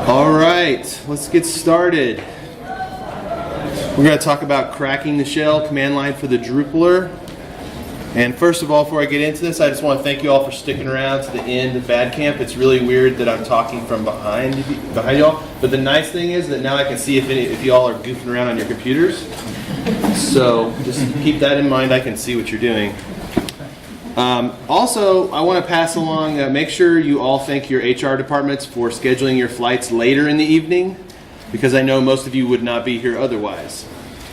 All right, let's get started. We're going to talk about cracking the shell command line for the Drupaler. And first of all, before I get into this, I just want to thank you all for sticking around to the end of Bad Camp. It's really weird that I'm talking from behind y'all. But the nice thing is that now I can see if y'all are goofing around on your computers. So just keep that in mind. I can see what you're doing. Also, I want to pass along, make sure you all thank your HR departments for scheduling your flights later in the evening, because I know most of you would not be here otherwise.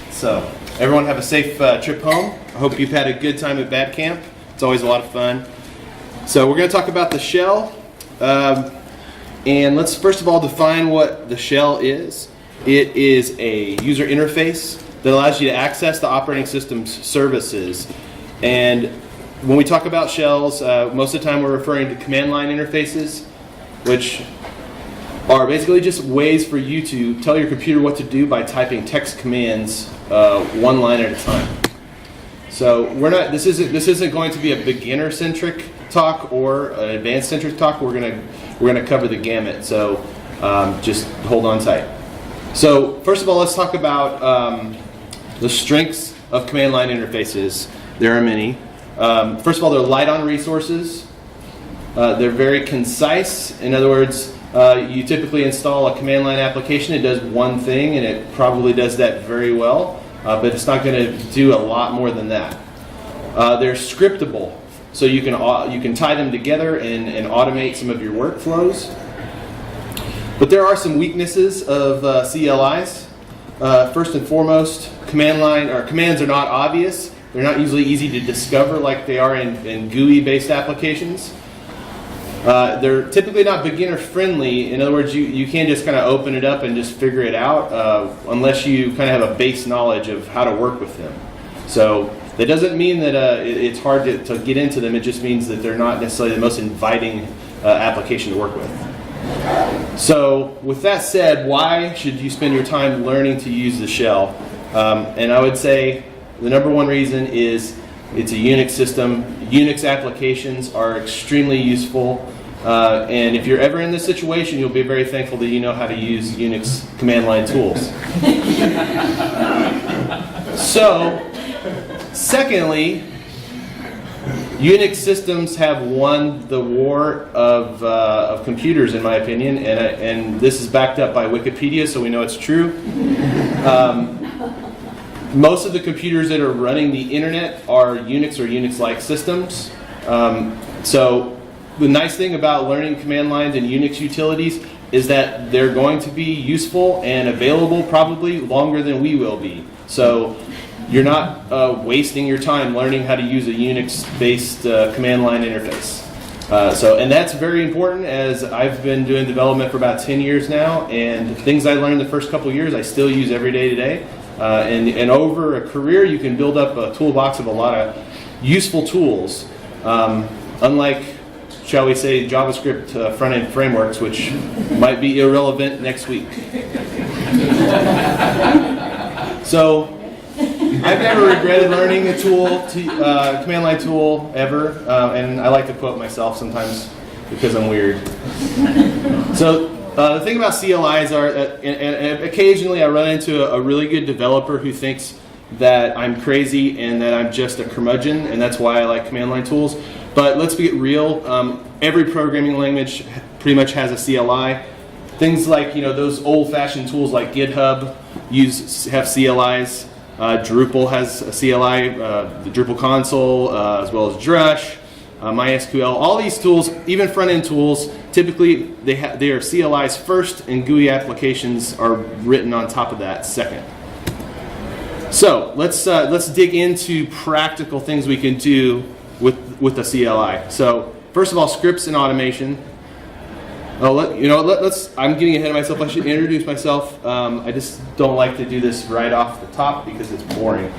So, everyone have a safe trip home. I hope you've had a good time at Bat Camp. It's always a lot of fun. So we're going to talk about the shell. And let's first of all define what the shell is. It is a user interface that allows you to access the operating system's services. And when we talk about shells, most of the time we're referring to command line interfaces, which are basically just ways for you to tell your computer what to do by typing text commands one line at a time. So this isn't going to be a beginner-centric talk or an advanced-centric talk. We're gonna cover the gamut. So just hold on tight. So first of all, let's talk about the strengths of command line interfaces. There are many. First of all, they're light on resources. They're very concise. In other words, you typically install a command line application. It does one thing, and it probably does that very well, but it's not going to do a lot more than that. They're scriptable, so you can tie them together and automate some of your workflows. But there are some weaknesses of CLIs. First and foremost, commands are not obvious. They're not usually easy to discover like they are in GUI-based applications. They're typically not beginner-friendly. In other words, you can't just kind of open it up and just figure it out unless you kind of have a base knowledge of how to work with them. So that doesn't mean that it's hard to get into them. It just means that they're not necessarily the most inviting application to work with. So with that said, why should you spend your time learning to use the shell? And I would say the number one reason is it's a Unix system. Unix applications are extremely useful. And if you're ever in this situation, you'll be very thankful that you know how to use Unix command line tools. So, secondly, Unix systems have won the war of computers, in my opinion, and this is backed up by Wikipedia, so we know it's true. Most of the computers that are running the internet are Unix or Unix-like systems. So the nice thing about learning command lines and Unix utilities is that they're going to be useful and available probably longer than we will be. So you're not wasting your time learning how to use a Unix-based command line interface. And that's very important, as I've been doing development for about 10 years now, and things I learned the first couple of years I still use every day today. And over a career, you can build up a toolbox of a lot of useful tools, unlike, shall we say, JavaScript front-end frameworks, which might be irrelevant next week. So I've never regretted learning a tool, command line tool, ever, and I like to quote myself sometimes because I'm weird. So the thing about CLIs are, and occasionally I run into a really good developer who thinks that I'm crazy and that I'm just a curmudgeon, and that's why I like command line tools. But let's be real. Every programming language pretty much has a CLI. Things like those old-fashioned tools like GitHub have CLIs. Drupal has a CLI. The Drupal Console, as well as Drush. MySQL, all these tools, even front-end tools, typically they are CLIs first, and GUI applications are written on top of that second. So let's dig into practical things we can do with the CLI. So first of all, scripts and automation. I'm getting ahead of myself. I should introduce myself. I just don't like to do this right off the top because it's boring.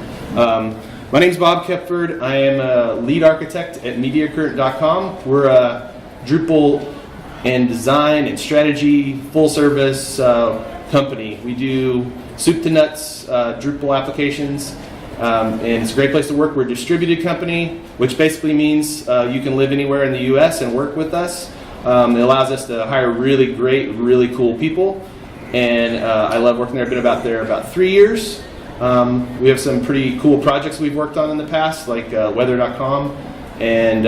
My name's Bob Kepford. I am a lead architect at MediaCurrent.com. We're a Drupal and design and strategy full service company. We do soup to nuts Drupal applications, And it's a great place to work. We're a distributed company, which basically means you can live anywhere in the U.S. and work with us. It allows us to hire really great, really cool people. And I love working there. I've been about 3 years. We have some pretty cool projects we've worked on in the past, like weather.com. And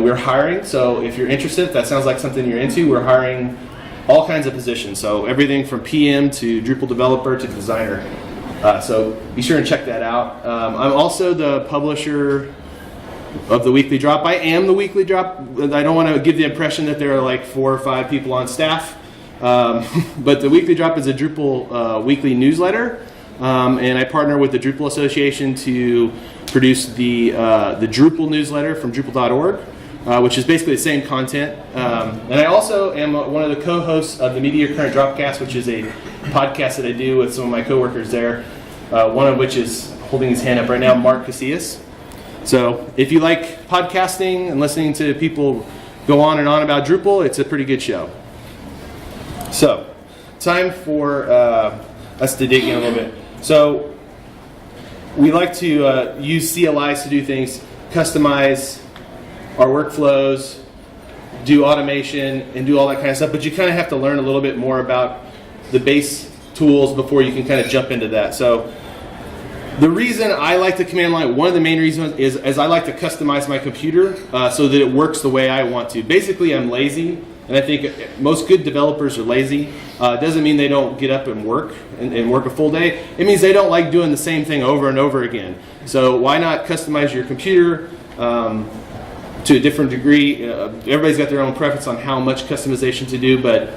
we're hiring. So if you're interested, if that sounds like something you're into, we're hiring all kinds of positions. So everything from PM to Drupal developer to designer. So be sure and check that out. I'm also the publisher of the Weekly Drop. I am the Weekly Drop. I don't want to give the impression that there are like 4 or 5 people on staff. But the Weekly Drop is a Drupal weekly newsletter. And I partner with the Drupal Association to produce the Drupal newsletter from Drupal.org, which is basically the same content. And I also am one of the co-hosts of the Meteor Current Dropcast, which is a podcast that I do with some of my coworkers there, one of which is holding his hand up right now, Mark Casillas. So if you like podcasting and listening to people go on and on about Drupal, it's a pretty good show. So, time for us to dig in a little bit. So, we like to use CLIs to do things, customize our workflows, do automation, and do all that kind of stuff. But you kind of have to learn a little bit more about the base tools before you can kind of jump into that. So, the reason I like the command line, one of the main reasons is I like to customize my computer so that it works the way I want to. Basically, I'm lazy, and I think most good developers are lazy. It doesn't mean they don't get up and work and work a full day. It means they don't like doing the same thing over and over again. So why not customize your computer to a different degree? Everybody's got their own preference on how much customization to do, but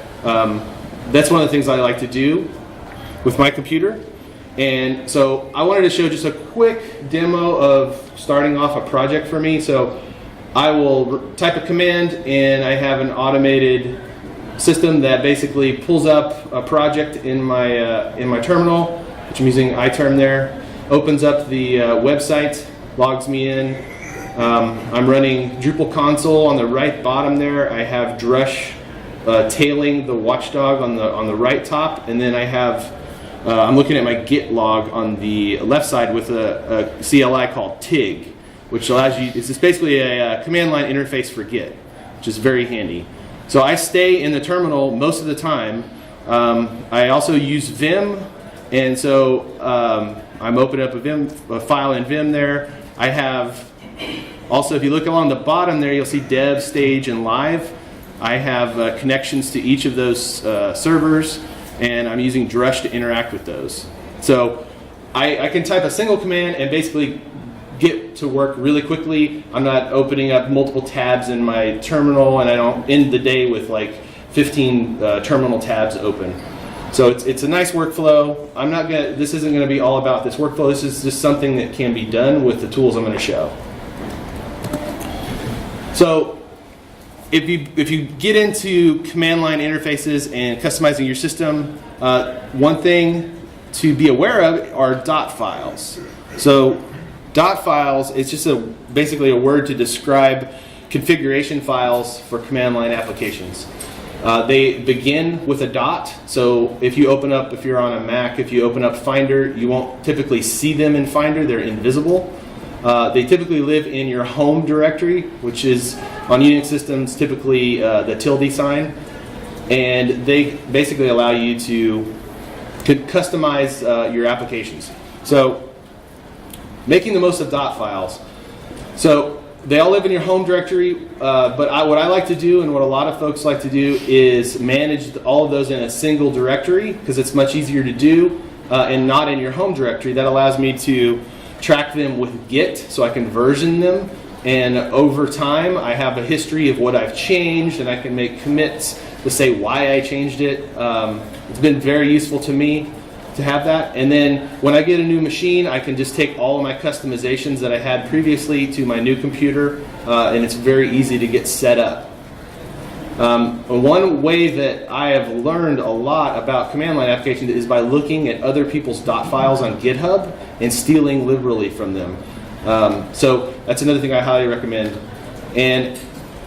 that's one of the things I like to do with my computer. And so I wanted to show just a quick demo of starting off a project for me. So I will type a command, and I have an automated system that basically pulls up a project in my terminal, which I'm using iTerm there, opens up the website, logs me in. I'm running Drupal Console on the right bottom there. I have Drush tailing the watchdog on the right top, and then I have I'm looking at my Git log on the left side with a CLI called TIG, which allows you, it's just basically a command line interface for Git, which is very handy. So I stay in the terminal most of the time. I also use Vim, and so I'm opening up a file in Vim there. I have also, if you look along the bottom there, you'll see dev, stage, and live. I have connections to each of those servers, and I'm using Drush to interact with those. So I can type a single command and basically get to work really quickly. I'm not opening up multiple tabs in my terminal, and I don't end the day with like 15 terminal tabs open. So it's a nice workflow. This isn't gonna be all about this workflow. This is just something that can be done with the tools I'm gonna show. So if you get into command line interfaces and customizing your system, one thing to be aware of are dot files. So dot files is just basically a word to describe configuration files for command line applications. They begin with a dot. So if you're on a Mac, if you open up Finder, you won't typically see them in Finder. They're invisible. They typically live in your home directory, which is on Unix systems typically the tilde sign, and they basically allow you to customize your applications. So making the most of dot files. So they all live in your home directory, but what I like to do, and what a lot of folks like to do, is manage all of those in a single directory, because it's much easier to do and not in your home directory. That allows me to track them with Git, so I can version them, and over time I have a history of what I've changed, and I can make commits to say why I changed it. It's been very useful to me to have that. And then when I get a new machine, I can just take all of my customizations that I had previously to my new computer, and it's very easy to get set up. One way that I have learned a lot about command line applications is by looking at other people's dot files on GitHub and stealing liberally from them. So that's another thing I highly recommend. And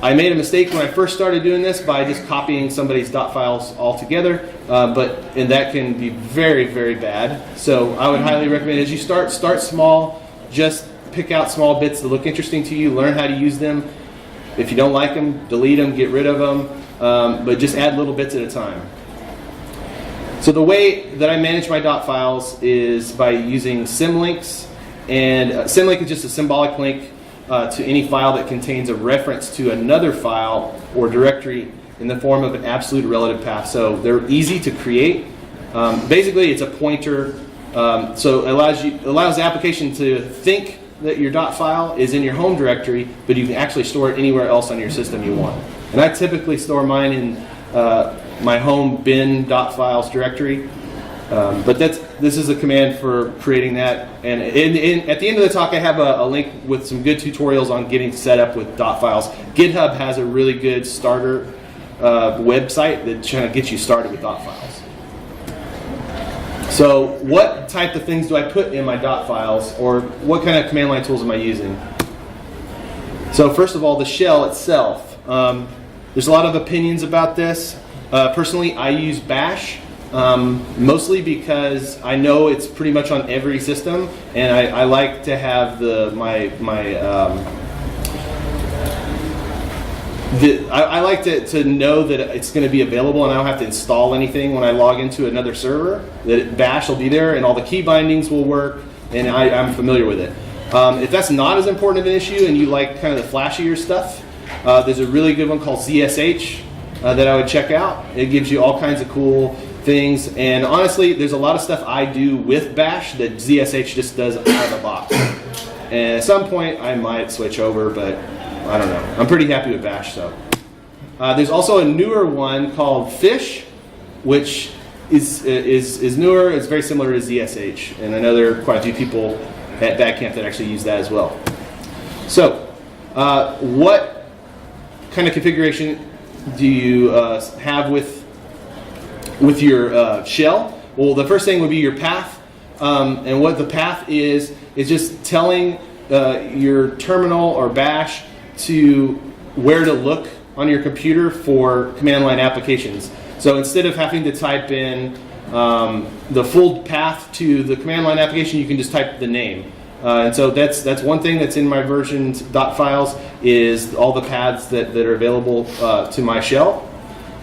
I made a mistake when I first started doing this by just copying somebody's dot files altogether, and that can be very, very bad. So I would highly recommend, as you start small. just pick out small bits that look interesting to you, learn how to use them. If you don't like them, delete them, get rid of them, but just add little bits at a time. So the way that I manage my dot files is by using symlinks, and symlink is just a symbolic link to any file that contains a reference to another file or directory in the form of an absolute relative path. So they're easy to create. Basically, it's a pointer, so it allows the application to think that your dot file is in your home directory, but you can actually store it anywhere else on your system you want. And I typically store mine in my home bin dot files directory, but this is a command for creating that. And at the end of the talk, I have a link with some good tutorials on getting set up with dot files. GitHub has a really good starter website that kind of gets you started with dot files. So what type of things do I put in my dot files, or what kind of command line tools am I using? So first of all, the shell itself. There's a lot of opinions about this. Personally, I use bash, mostly because I know it's pretty much on every system, and I like to have I like to know that it's going to be available and I don't have to install anything when I log into another server, that bash will be there and all the key bindings will work, and I'm familiar with it. If that's not as important of an issue and you like kind of the flashier stuff, there's a really good one called ZSH that I would check out. It gives you all kinds of cool things, and honestly, there's a lot of stuff I do with bash that ZSH just does out of the box. And at some point, I might switch over, but I don't know. I'm pretty happy with bash, so. There's also a newer one called Fish, which is newer. It's very similar to ZSH, and I know there are quite a few people at Badcamp that actually use that as well. So, what kind of configuration do you have with your shell? Well, the first thing would be your path, and what the path is just telling your terminal or bash to where to look on your computer for command line applications. So instead of having to type in the full path to the command line application, you can just type the name. And so that's one thing that's in my version dot files, is all the paths that are available to my shell.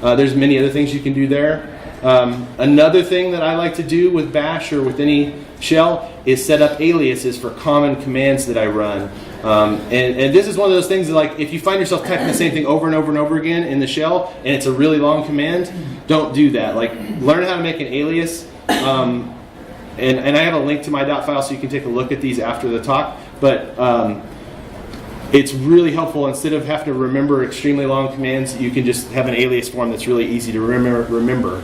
There's many other things you can do there. Another thing that I like to do with bash or with any shell is set up aliases for common commands that I run. And this is one of those things that, like, if you find yourself typing the same thing over and over and over again in the shell and it's a really long command, don't do that. Like, learn how to make an alias. And I have a link to my dot file so you can take a look at these after the talk. But it's really helpful. Instead of having to remember extremely long commands, you can just have an alias form that's really easy to remember.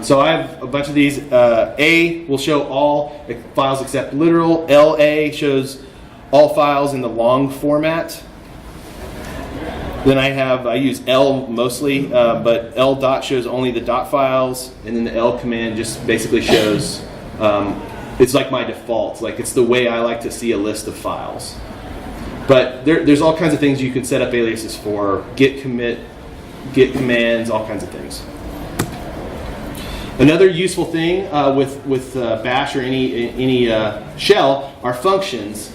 So I have a bunch of these. A will show all files except literal. LA shows all files in the long format. Then I use L mostly, but L dot shows only the dot files, and then the L command just basically shows, it's like my default, like it's the way I like to see a list of files. But there's all kinds of things you can set up aliases for, git commit, git commands, all kinds of things. Another useful thing with bash or any shell are functions.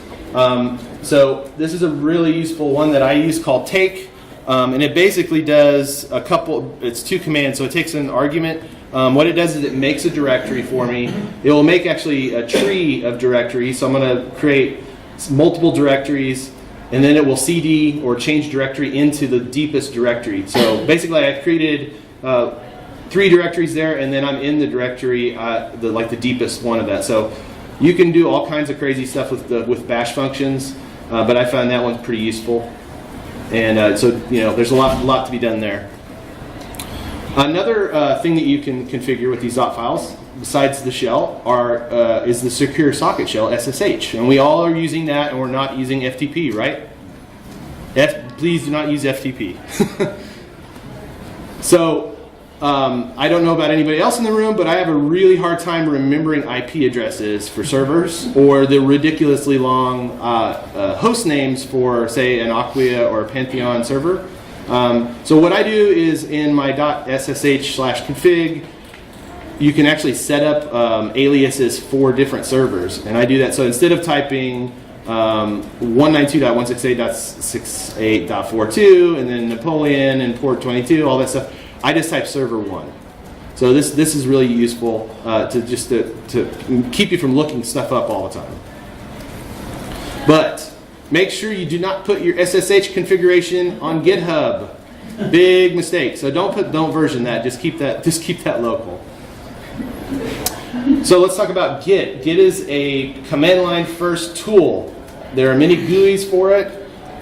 So this is a really useful one that I use called take, and it basically does it's two commands. So it takes an argument. What it does is it makes a directory for me. It will make actually a tree of directories. So I'm going to create multiple directories, and then it will cd or change directory into the deepest directory. So basically I created 3 directories there, and then I'm in the directory, the deepest one of that. So you can do all kinds of crazy stuff with bash functions, but I found that one's pretty useful. And so there's a lot to be done there. Another thing that you can configure with these dot files, besides the shell, is the secure socket shell, SSH. And we all are using that, and we're not using FTP, right? Please do not use FTP. So I don't know about anybody else in the room, but I have a really hard time remembering IP addresses for servers, or the ridiculously long host names for, say, an Acquia or a Pantheon server. So what I do is in my .ssh/config, you can actually set up aliases for different servers. And I do that. So instead of typing 192.168.68.42 and then Napoleon and port 22, all that stuff, I just type server 1. So this is really useful to keep you from looking stuff up all the time. But make sure you do not put your SSH configuration on GitHub. Big mistake. So don't version that. Just keep that local. So let's talk about Git. Git is a command line first tool. There are many GUIs for it.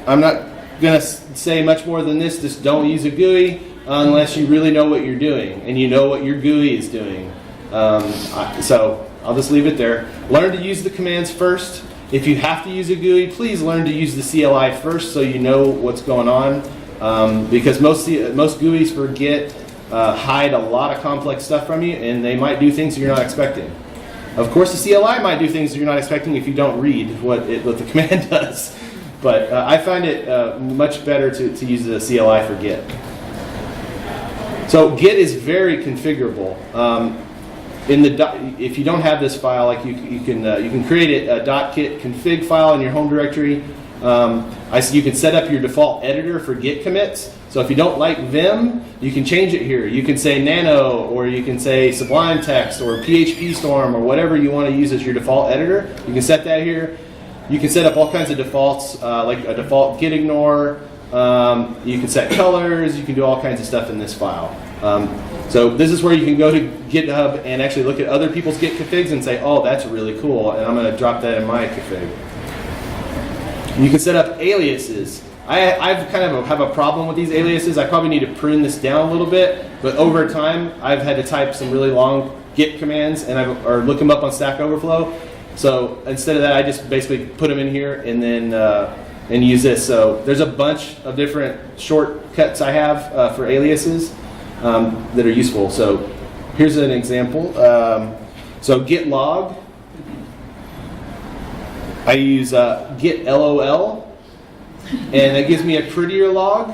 I'm not going to say much more than this. Just don't use a GUI unless you really know what you're doing and you know what your GUI is doing. So I'll just leave it there. Learn to use the commands first. If you have to use a GUI, please learn to use the CLI first so you know what's going on. Because most GUIs for Git hide a lot of complex stuff from you, and they might do things you're not expecting. Of course, the CLI might do things you're not expecting if you don't read what the command does. But I find it much better to use the CLI for Git. So Git is very configurable. If you don't have this file, like you can create a .git config file in your home directory. You can set up your default editor for Git commits. So if you don't like Vim, you can change it here. You can say Nano, or you can say Sublime Text, or PHP Storm, or whatever you want to use as your default editor. You can set that here. You can set up all kinds of defaults, like a default git ignore. You can set colors. You can do all kinds of stuff in this file. So this is where you can go to GitHub and actually look at other people's Git configs and say, oh, that's really cool, and I'm going to drop that in my config. You can set up aliases. I've kind of have a problem with these aliases. I probably need to prune this down a little bit, but over time I've had to type some really long Git commands or look them up on Stack Overflow. So instead of that, I just basically put them in here and then and use this. So there's a bunch of different shortcuts I have for aliases that are useful. So here's an example. So git log. I use git LOL, and that gives me a prettier log.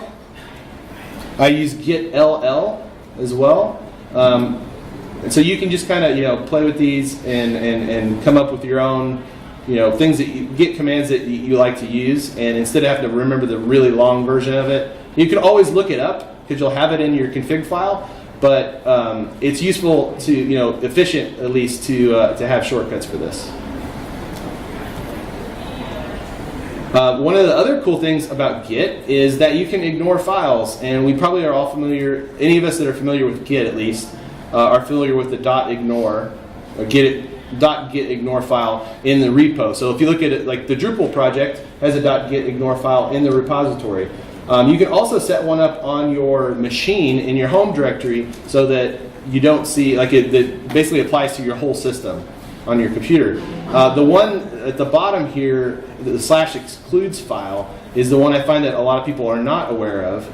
I use git LL as well. And so you can just kind of play with these and come up with your own things that Git commands that you like to use. And instead of having to remember the really long version of it, you can always look it up because you'll have it in your config file. But it's useful to efficient at least to have shortcuts for this. One of the other cool things about Git is that you can ignore files, and we probably are all familiar, any of us that are familiar with Git at least, are familiar with the .ignore, or .git ignore file in the repo. So if you look at it, like the Drupal project has a .git ignore file in the repository. You can also set one up on your machine in your home directory so that you don't see, like it basically applies to your whole system on your computer. The one at the bottom here, the /excludes file, is the one I find that a lot of people are not aware of.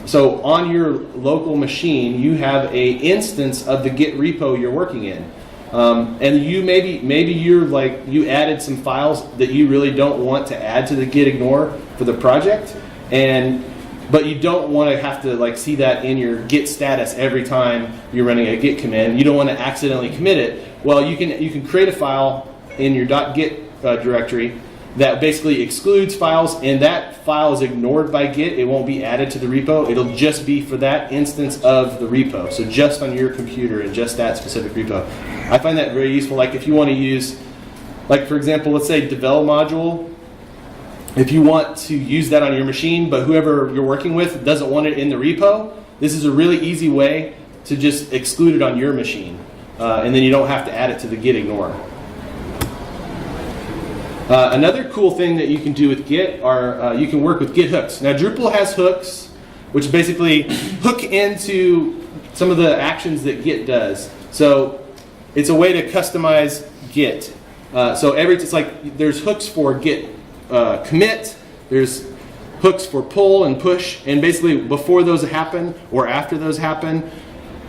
So on your local machine, you have a instance of the Git repo you're working in. And you maybe you added some files that you really don't want to add to the git ignore for the project, but you don't want to have to see that in your git status every time you're running a git command. You don't want to accidentally commit it. Well, you can create a file in your .git directory that basically excludes files, and that file is ignored by Git. It won't be added to the repo. It'll just be for that instance of the repo. So just on your computer and just that specific repo. I find that very useful. Like if you want to use, for example, let's say devel module. If you want to use that on your machine, but whoever you're working with doesn't want it in the repo, this is a really easy way to just exclude it on your machine. And then you don't have to add it to the git ignore. Another cool thing that you can do with Git are you can work with Git hooks. Now Drupal has hooks, which basically hook into some of the actions that Git does. So it's a way to customize Git. It's like there's hooks for Git commit, there's hooks for pull and push, and basically before those happen or after those happen,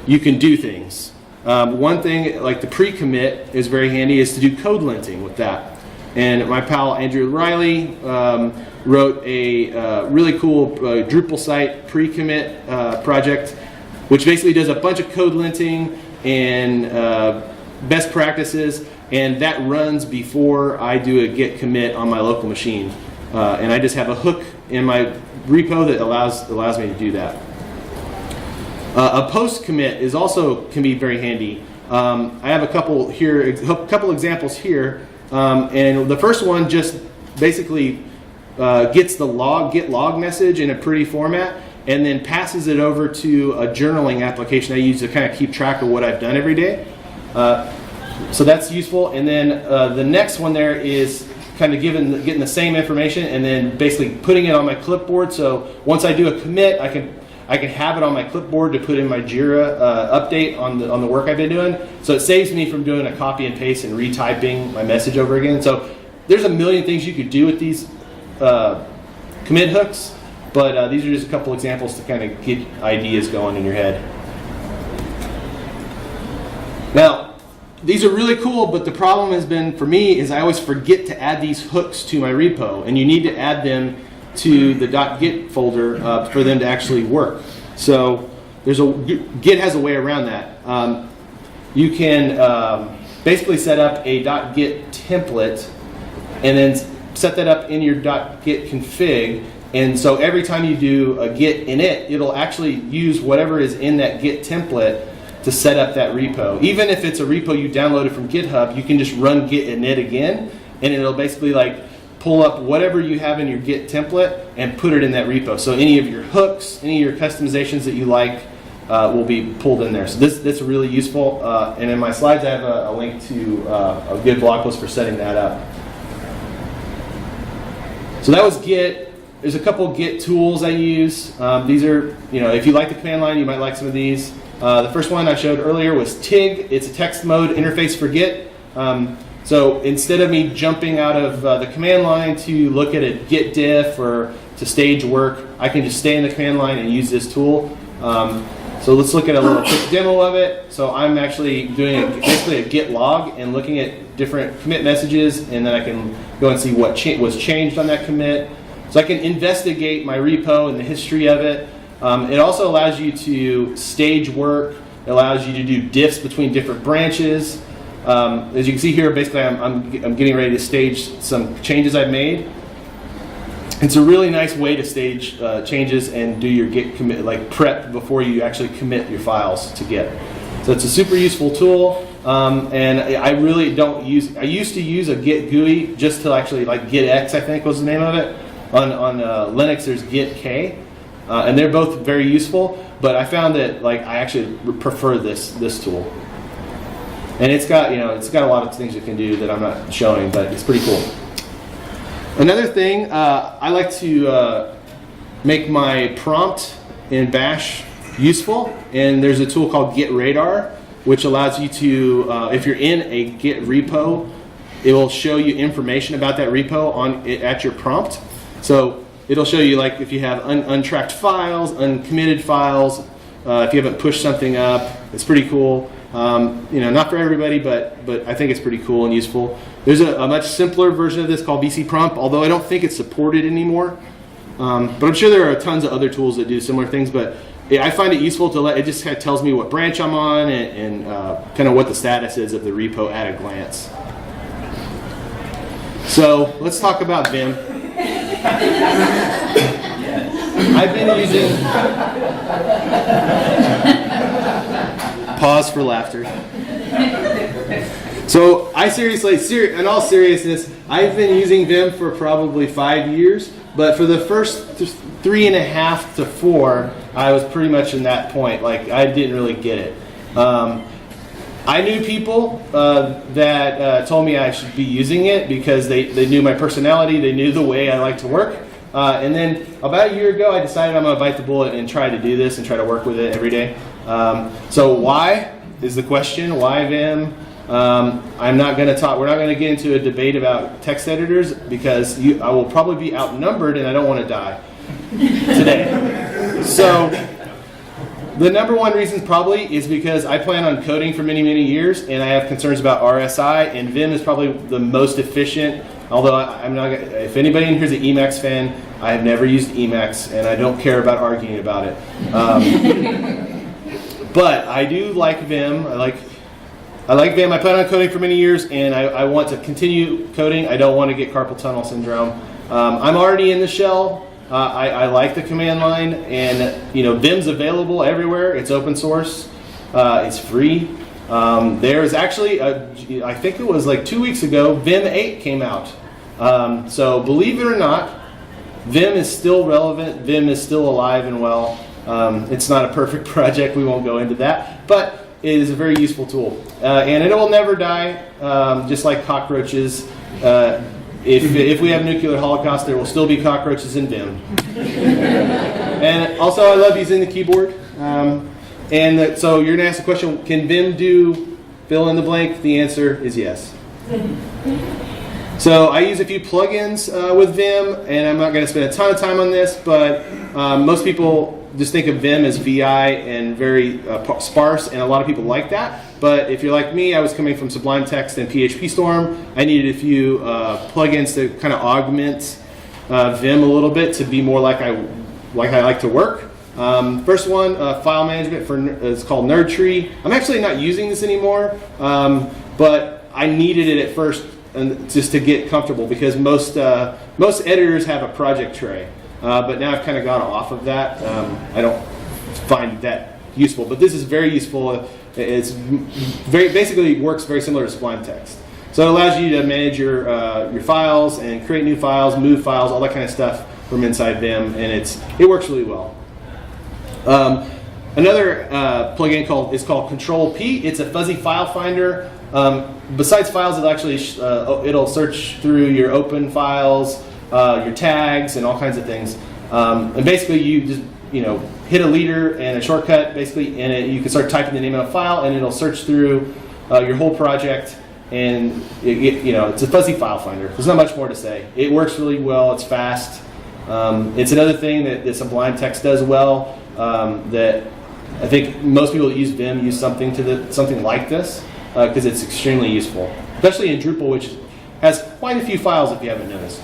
you can do things. One thing, like the pre-commit, is very handy, is to do code linting with that. And my pal Andrew Riley wrote a really cool Drupal site pre-commit project, which basically does a bunch of code linting and best practices, and that runs before I do a git commit on my local machine. And I just have a hook in my repo that allows me to do that. A post commit is also can be very handy. I have a couple examples here, and the first one just basically gets the git log message in a pretty format, and then passes it over to a journaling application I use to kind of keep track of what I've done every day. So that's useful. And then the next one there is kind of getting the same information and then basically putting it on my clipboard. So once I do a commit, I can have it on my clipboard to put in my Jira update on the work I've been doing. So it saves me from doing a copy and paste and retyping my message over again. So there's a million things you could do with these commit hooks, but these are just a couple examples to kind of get ideas going in your head. Now, these are really cool, but the problem has been for me is I always forget to add these hooks to my repo, and you need to add them to the .git folder for them to actually work. So Git has a way around that. You can basically set up a .git template and then set that up in your .git config, and so every time you do a git init, it'll actually use whatever is in that git template to set up that repo. Even if it's a repo you downloaded from GitHub, you can just run git init again, and it'll basically like pull up whatever you have in your git template and put it in that repo. So any of your hooks, any of your customizations that you like will be pulled in there. So that's really useful. And in my slides, I have a link to a good blog post for setting that up. So that was Git. There's a couple Git tools I use. These are, if you like the command line, you might like some of these. The first one I showed earlier was TIG. It's a text mode interface for Git. So instead of me jumping out of the command line to look at a Git diff or to stage work, I can just stay in the command line and use this tool. So let's look at a little quick demo of it. So I'm actually doing basically a Git log and looking at different commit messages, and then I can go and see what was changed on that commit. So I can investigate my repo and the history of it. It also allows you to stage work. It allows you to do diffs between different branches. As you can see here, basically I'm getting ready to stage some changes I've made. It's a really nice way to stage changes and do your Git commit, like prep before you actually commit your files to Git. So it's a super useful tool, and I really don't use. I used to use a Git GUI just to actually like GitX, I think was the name of it. On Linux, there's GitK. And they're both very useful, but I found that like I actually prefer this tool, and it's got a lot of things you can do that I'm not showing, but it's pretty cool. Another thing, I like to make my prompt in Bash useful, and there's a tool called Git Radar, which allows you to, if you're in a Git repo, it will show you information about that repo at your prompt. So it'll show you like if you have untracked files, uncommitted files, if you haven't pushed something up. It's pretty cool. Not for everybody, but I think it's pretty cool and useful. There's a much simpler version of this called VC Prompt, although I don't think it's supported anymore. But I'm sure there are tons of other tools that do similar things. But I find it useful to it just kind of tells me what branch I'm on and kind of what the status is of the repo at a glance. So let's talk about Vim. I've been using. Pause for laughter. So in all seriousness, I've been using Vim for probably 5 years, but for the first 3.5 to 4, I was pretty much in that point. Like I didn't really get it. I knew people that told me I should be using it because they knew my personality, they knew the way I like to work. And then about a year ago, I decided I'm going to bite the bullet and try to do this and try to work with it every day. So why is the question? Why Vim? I'm not going to talk. We're not going to get into a debate about text editors because I will probably be outnumbered, and I don't want to die today. So the number one reason probably is because I plan on coding for many, many years, and I have concerns about RSI, and Vim is probably the most efficient. Although I'm not. If anybody in here is an Emacs fan, I have never used Emacs, and I don't care about arguing about it. But I do like Vim. I like Vim. I plan on coding for many years, and I want to continue coding. I don't want to get carpal tunnel syndrome. I'm already in the shell. I like the command line, and Vim's available everywhere. It's open source. It's free. There's actually, I think it was like 2 weeks ago, Vim 8 came out. So believe it or not, Vim is still relevant. Vim is still alive and well. It's not a perfect project. We won't go into that. But it is a very useful tool. And it will never die, just like cockroaches. If we have nuclear holocaust, there will still be cockroaches in Vim. And also, I love using the keyboard. So you're going to ask the question, can Vim do fill in the blank? The answer is yes. So I use a few plugins with Vim, and I'm not going to spend a ton of time on this, but most people just think of Vim as VI and very sparse, and a lot of people like that. But if you're like me, I was coming from Sublime Text and PHP Storm. I needed a few plugins to kind of augment Vim a little bit to be more like I like to work. First one, file management is called Nerd Tree. I'm actually not using this anymore, but I needed it at first just to get comfortable because most editors have a project tray. But now I've kind of gone off of that. I don't find that useful, but this is very useful. It's basically works very similar to Sublime Text. So it allows you to manage your files and create new files, move files, all that kind of stuff from inside Vim, and it works really well. Another plugin is called Control P. It's a fuzzy file finder. Besides files, it'll search through your open files, your tags, and all kinds of things. And basically, you just hit a leader and a shortcut, basically, and you can start typing the name of a file, and it'll search through your whole project. And it's a fuzzy file finder. There's not much more to say. It works really well. It's fast. It's another thing that Sublime Text does well. That I think most people that use Vim use something like this because it's extremely useful, especially in Drupal, which has quite a few files if you haven't noticed.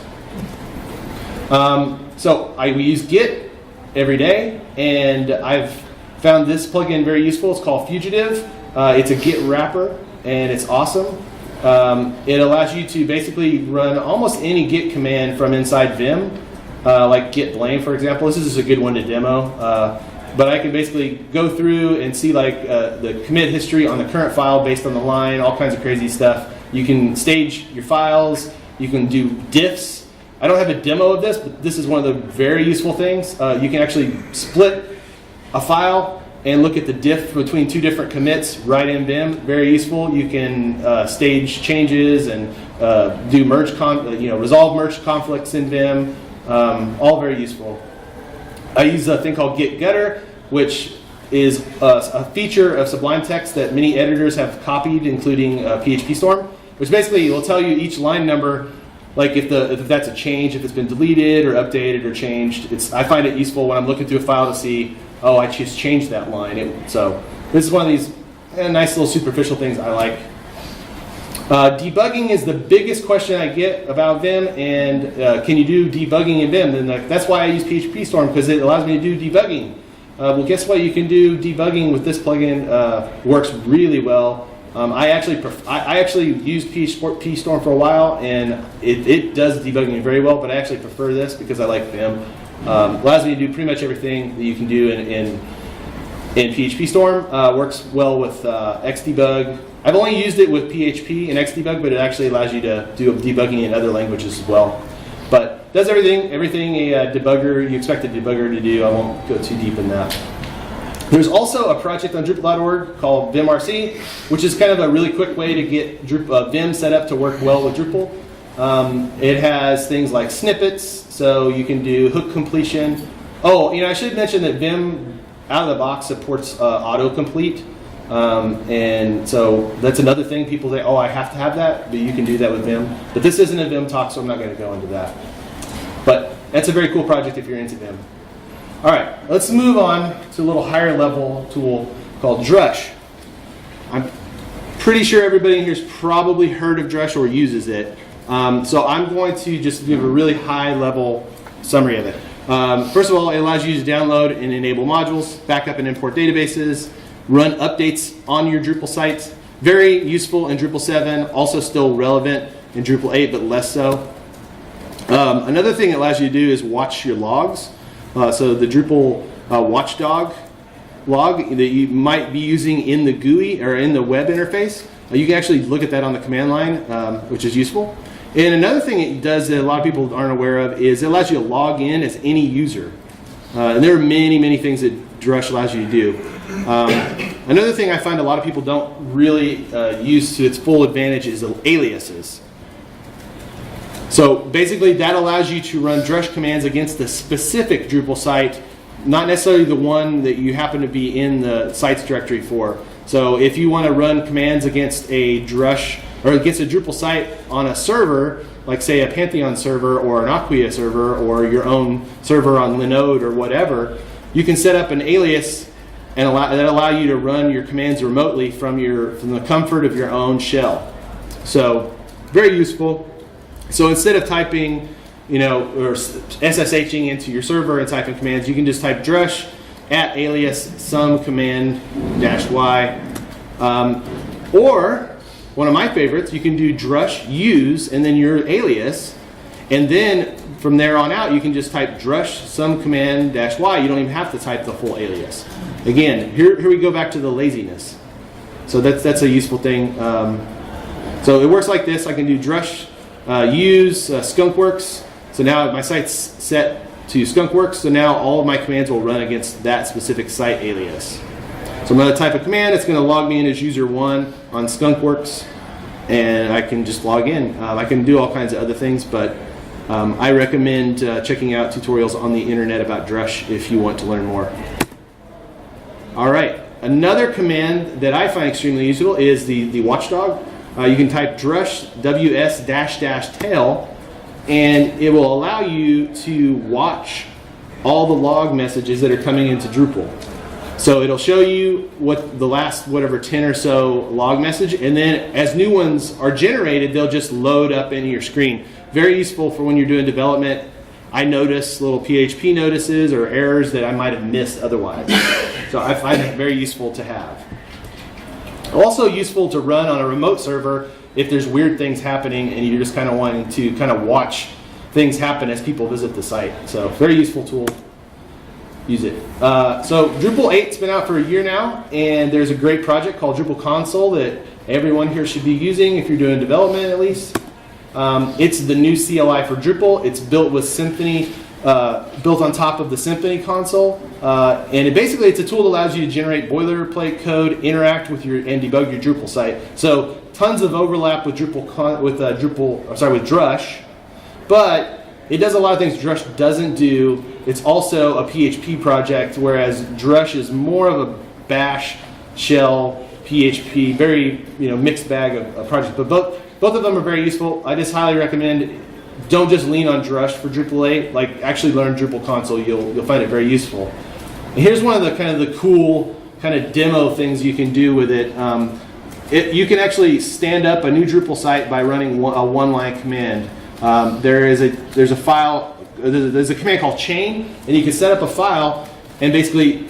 We use Git every day, and I've found this plugin very useful. It's called Fugitive. It's a Git wrapper, and it's awesome. It allows you to basically run almost any Git command from inside Vim, like git blame, for example. This is just a good one to demo. But I can basically go through and see the commit history on the current file based on the line, all kinds of crazy stuff. You can stage your files. You can do diffs. I don't have a demo of this, but this is one of the very useful things. You can actually split a file and look at the diff between two different commits right in Vim. Very useful. You can stage changes and do resolve merge conflicts in Vim. All very useful. I use a thing called Git Getter, which is a feature of Sublime Text that many editors have copied, including PHP Storm, which basically will tell you each line number, like if that's a change, if it's been deleted or updated or changed. I find it useful when I'm looking through a file to see, I just changed that line. So this is one of these nice little superficial things I like. Debugging is the biggest question I get about Vim, and can you do debugging in Vim? And that's why I use PHP Storm, because it allows me to do debugging. Well, guess what? You can do debugging with this plugin. Works really well. I actually used PHP Storm for a while, and it does debugging very well, but I actually prefer this because I like Vim. Allows me to do pretty much everything that you can do in PHP Storm. Works well with Xdebug. I've only used it with PHP and Xdebug, but it actually allows you to do debugging in other languages as well. But does everything a debugger, you expect a debugger to do. I won't go too deep in that. There's also a project on Drupal.org called VimRC, which is kind of a really quick way to get Vim set up to work well with Drupal. It has things like snippets, so you can do hook completion. I should mention that Vim out of the box supports autocomplete. And so that's another thing people say, I have to have that, but you can do that with Vim. But this isn't a Vim talk, so I'm not going to go into that. But that's a very cool project if you're into Vim. All right, let's move on to a little higher level tool called Drush. I'm pretty sure everybody in here has probably heard of Drush or uses it. So I'm going to just give a really high level summary of it. First of all, it allows you to download and enable modules, back up and import databases. run updates on your Drupal sites. Very useful in Drupal 7, also still relevant in Drupal 8, but less so. Another thing it allows you to do is watch your logs. So the Drupal Watchdog Log that you might be using in the GUI or in the web interface, you can actually look at that on the command line, which is useful. And another thing it does that a lot of people aren't aware of is it allows you to log in as any user. And there are many, many things that Drush allows you to do. Another thing I find a lot of people don't really use to its full advantage is aliases. So basically that allows you to run Drush commands against a specific Drupal site, not necessarily the one that you happen to be in the sites directory for. So if you want to run commands against a Drush or against a Drupal site on a server, like say a Pantheon server or an Acquia server or your own server on Linode or whatever, you can set up an alias and allow you to run your commands remotely from the comfort of your own shell. So very useful. So instead of typing, or SSHing into your server and typing commands, you can just type drush @alias some command -y. Or one of my favorites, you can do drush use and then your alias, and then from there on out, you can just type drush some command -y. You don't even have to type the full alias. Again, here we go back to the laziness. So that's a useful thing. So it works like this. I can do drush use skunkworks. So now my site's set to skunkworks. So now all of my commands will run against that specific site alias. So I'm going to type a command. It's going to log me in as user 1 on skunkworks, and I can just log in. I can do all kinds of other things, but I recommend checking out tutorials on the internet about Drush if you want to learn more. All right, another command that I find extremely useful is the watchdog. You can type drush ws-tail, and it will allow you to watch all the log messages that are coming into Drupal. So it'll show you what the last whatever 10 or so log message, and then as new ones are generated, they'll just load up into your screen. Very useful for when you're doing development. I notice little PHP notices or errors that I might have missed otherwise. So I find it very useful to have. Also useful to run on a remote server if there's weird things happening and you're just kind of wanting to kind of watch things happen as people visit the site. So very useful tool. Use it. So Drupal 8's been out for a year now, and there's a great project called Drupal Console that everyone here should be using if you're doing development at least. It's the new CLI for Drupal. It's built with Symfony, built on top of the Symfony console, and it's a tool that allows you to generate boilerplate code, interact with and debug your Drupal site. So tons of overlap with with Drush, but it does a lot of things Drush doesn't do. It's also a PHP project, whereas Drush is more of a bash shell PHP, very mixed bag of projects. But both of them are very useful. I just highly recommend. Don't just lean on Drush for Drupal 8. Like actually learn Drupal Console. You'll find it very useful. And here's one of the cool kind of demo things you can do with it. You can actually stand up a new Drupal site by running a one-line command. There's a command called chain, and you can set up a file and basically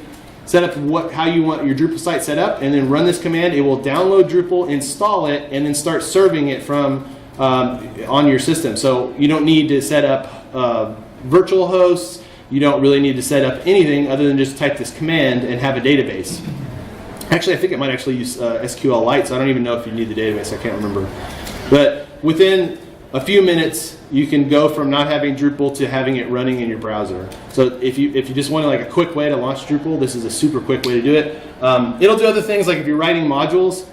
set up how you want your Drupal site set up, and then run this command. It will download Drupal, install it, and then start serving it from on your system. So you don't need to set up virtual hosts. You don't really need to set up anything other than just type this command and have a database. Actually, I think it might actually use SQLite, so I don't even know if you need the database. I can't remember. But within a few minutes, you can go from not having Drupal to having it running in your browser. So if you just want a quick way to launch Drupal, this is a super quick way to do it. It'll do other things, like if you're writing modules.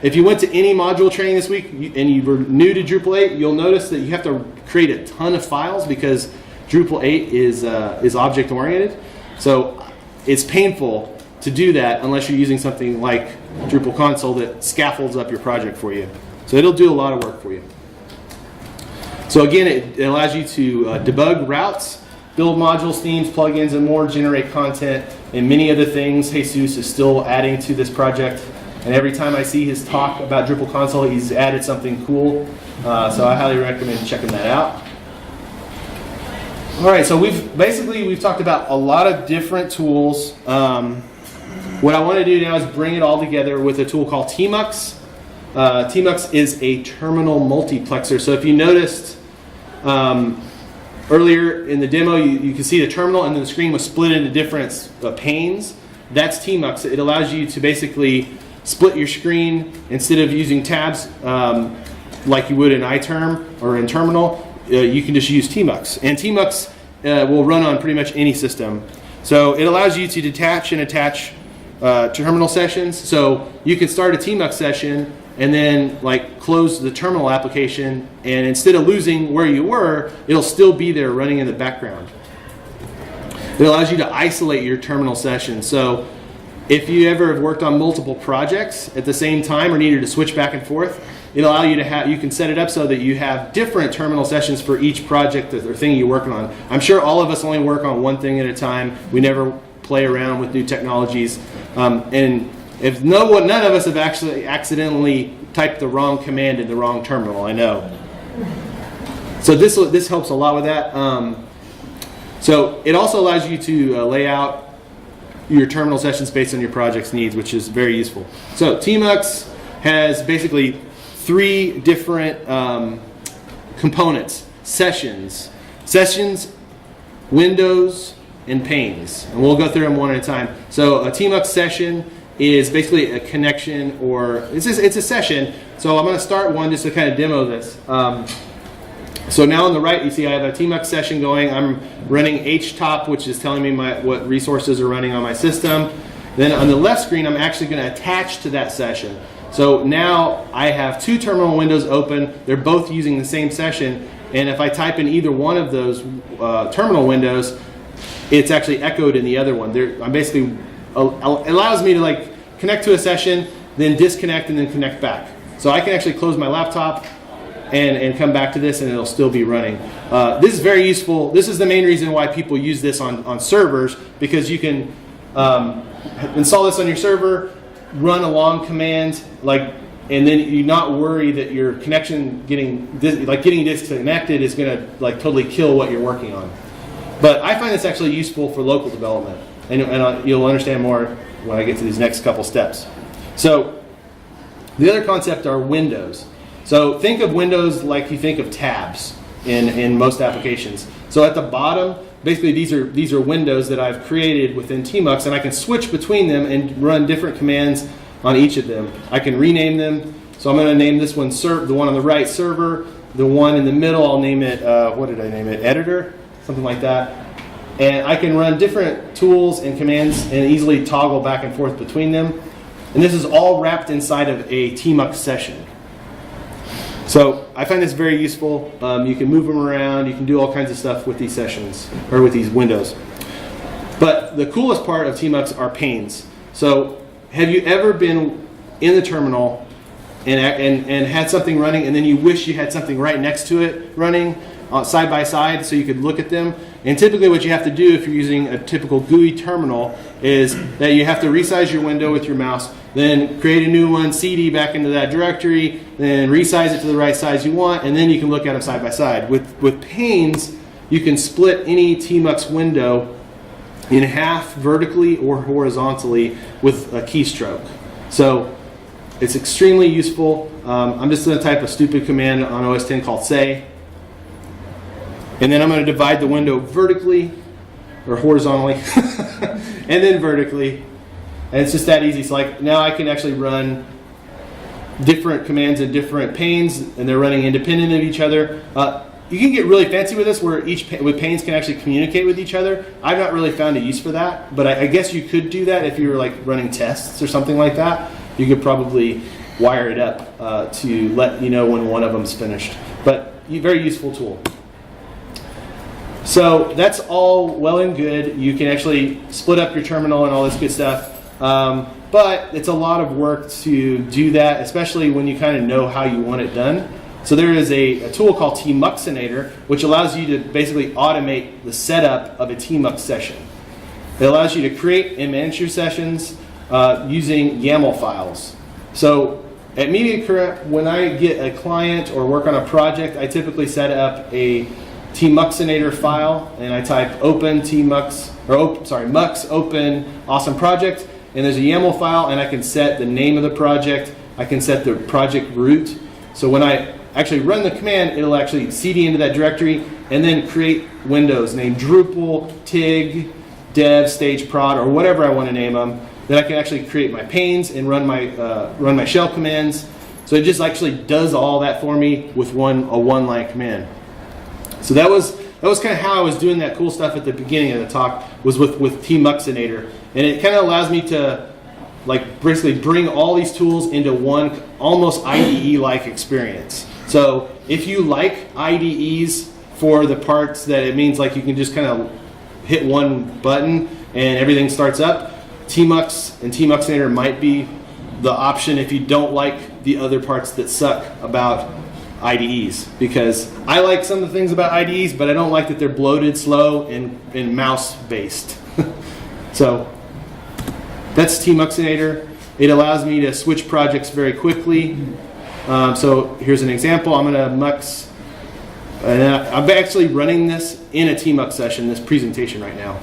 If you went to any module training this week and you were new to Drupal 8, you'll notice that you have to create a ton of files because Drupal 8 is object-oriented. So it's painful to do that unless you're using something like Drupal Console that scaffolds up your project for you. So it'll do a lot of work for you. So again, it allows you to debug routes, build modules, themes, plugins, and more, generate content, and many other things. Jesus is still adding to this project. And every time I see his talk about Drupal Console, he's added something cool. So I highly recommend checking that out. All right, so we've talked about a lot of different tools. What I want to do now is bring it all together with a tool called Tmux. Tmux is a terminal multiplexer. So if you noticed earlier in the demo, you can see the terminal and then the screen was split into different panes. That's Tmux. It allows you to basically split your screen instead of using tabs like you would in iTerm or in Terminal. You can just use Tmux. And Tmux will run on pretty much any system. So it allows you to detach and attach terminal sessions. So you can start a Tmux session and then like close the terminal application, and instead of losing where you were, it'll still be there running in the background. It allows you to isolate your terminal session. So if you ever have worked on multiple projects at the same time or needed to switch back and forth, it'll allow you to have, you can set it up so that you have different terminal sessions for each project or thing you're working on. I'm sure all of us only work on one thing at a time. We never play around with new technologies. And if none of us have actually accidentally typed the wrong command in the wrong terminal, I know. So this helps a lot with that. So it also allows you to lay out your terminal sessions based on your project's needs, which is very useful. So Tmux has basically 3 different components: sessions, windows, and panes. And we'll go through them one at a time. So a Tmux session is basically a connection, or it's a session. So I'm going to start one just to kind of demo this. So now on the right, you see I have a Tmux session going. I'm running htop, which is telling me what resources are running on my system. Then on the left screen, I'm actually going to attach to that session. So now I have 2 terminal windows open. They're both using the same session. And if I type in either one of those terminal windows, it's actually echoed in the other one. I'm basically, it allows me to like connect to a session, then disconnect, and then connect back. So I can actually close my laptop and come back to this, and it'll still be running. This is very useful. This is the main reason why people use this on servers, because you can install this on your server, run a long command, and then you not worry that your connection getting disconnected is going to like totally kill what you're working on. But I find this actually useful for local development, and you'll understand more when I get to these next couple steps. So the other concept are windows. So think of windows like you think of tabs in most applications. So at the bottom, basically these are windows that I've created within Tmux, and I can switch between them and run different commands on each of them. I can rename them. So I'm going to name this one the one on the right, server. The one in the middle, I'll name it, what did I name it? Editor, something like that. And I can run different tools and commands and easily toggle back and forth between them. And this is all wrapped inside of a Tmux session. So I find this very useful. You can move them around. You can do all kinds of stuff with these sessions, or with these windows. But the coolest part of Tmux are panes. So have you ever been in the terminal and had something running, and then you wish you had something right next to it running side by side so you could look at them? And typically what you have to do if you're using a typical GUI terminal is that you have to resize your window with your mouse, then create a new one, CD back into that directory, then resize it to the right size you want, and then you can look at them side by side. With panes, you can split any Tmux window in half vertically or horizontally with a keystroke. So it's extremely useful. I'm just going to type a stupid command on OS X called say. And then I'm going to divide the window vertically or horizontally and then vertically. And it's just that easy. So like now I can actually run different commands in different panes, and they're running independent of each other. You can get really fancy with this where with panes can actually communicate with each other. I've not really found a use for that, but I guess you could do that if you were like running tests or something like that. You could probably wire it up to let you know when one of them's finished. But very useful tool. So that's all well and good. You can actually split up your terminal and all this good stuff. But it's a lot of work to do that, especially when you kind of know how you want it done. So there is a tool called Tmuxinator, which allows you to basically automate the setup of a Tmux session. It allows you to create and manage your sessions using YAML files. So at Media Current, when I get a client or work on a project, I typically set up a Tmuxinator file, and I type open Tmux, or mux open awesome project, and there's a YAML file, and I can set the name of the project. I can set the project root. So when I actually run the command, it'll actually cd into that directory and then create windows named Drupal, Tig, Dev, Stage, Prod, or whatever I want to name them. Then I can actually create my panes and run my shell commands. So it just actually does all that for me with a one-line command. So that was kind of how I was doing that cool stuff at the beginning of the talk, was with Tmuxinator. And it kind of allows me to basically bring all these tools into one almost IDE-like experience. So if you like IDEs for the parts that it means like you can just kind of hit one button and everything starts up, Tmux and Tmuxinator might be the option if you don't like the other parts that suck about IDEs. Because I like some of the things about IDEs, but I don't like that they're bloated, slow, and mouse-based. So that's Tmuxinator. It allows me to switch projects very quickly. So here's an example. I'm going to mux. I'm actually running this in a Tmux session, this presentation right now.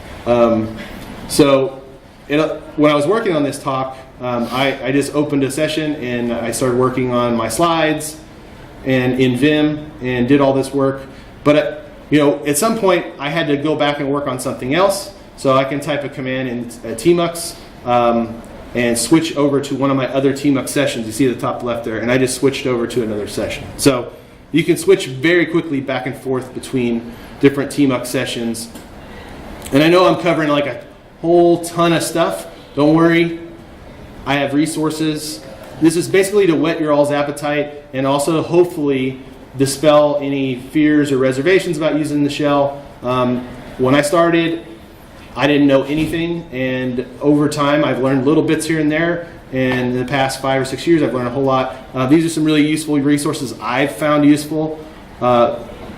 When I was working on this talk, I just opened a session and I started working on my slides and in Vim and did all this work. But at some point I had to go back and work on something else. So I can type a command in Tmux and switch over to one of my other Tmux sessions. You see at the top left there, and I just switched over to another session. So you can switch very quickly back and forth between different Tmux sessions. And I know I'm covering like a whole ton of stuff. Don't worry, I have resources. This is basically to whet your all's appetite and also hopefully dispel any fears or reservations about using the shell. When I started, I didn't know anything, and over time I've learned little bits here and there, and in the past 5 or 6 years I've learned a whole lot. These are some really useful resources I've found useful.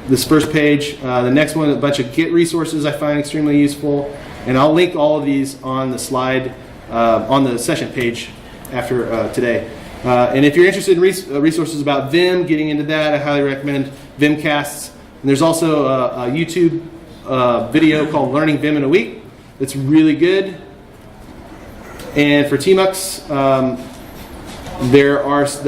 This first page, the next one, a bunch of Git resources I find extremely useful, and I'll link all of these on the slide, on the session page after today. And if you're interested in resources about Vim, getting into that, I highly recommend Vimcasts. And there's also a YouTube video called Learning Vim in a Week. It's really good. And for Tmux,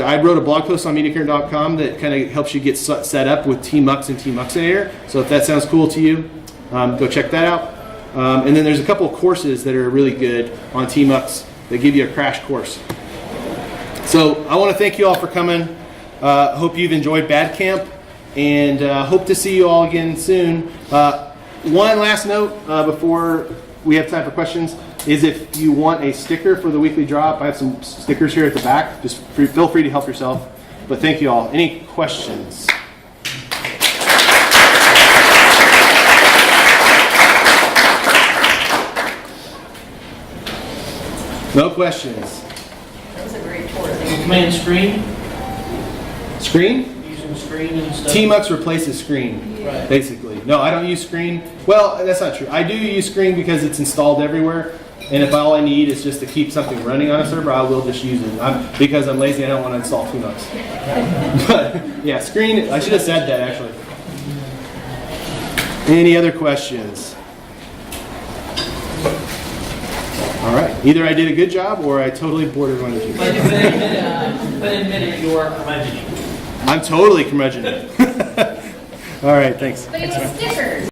I wrote a blog post on MediaCurrent.com that kind of helps you get set up with Tmux and Tmuxinator. So if that sounds cool to you, go check that out. And then there's a couple of courses that are really good on Tmux that give you a crash course. So I want to thank you all for coming. Hope you've enjoyed Bad Camp, and hope to see you all again soon. One last note before we have time for questions is if you want a sticker for the weekly drop, I have some stickers here at the back. Just feel free to help yourself. But thank you all. Any questions? No questions. That was a great tour. Command screen? Screen? Using screen and stuff? Tmux replaces screen, Right. basically. No, I don't use screen. Well, that's not true. I do use screen because it's installed everywhere. And if all I need is just to keep something running on a server, I will just use it. Because I'm lazy, I don't want to install Tmux. But yeah, screen, I should have said that actually. Any other questions? All right. Either I did a good job or I totally bored everyone to tears. But admit it, you are curmudgeon. I'm totally curmudgeon. All right, thanks. But it was stickers.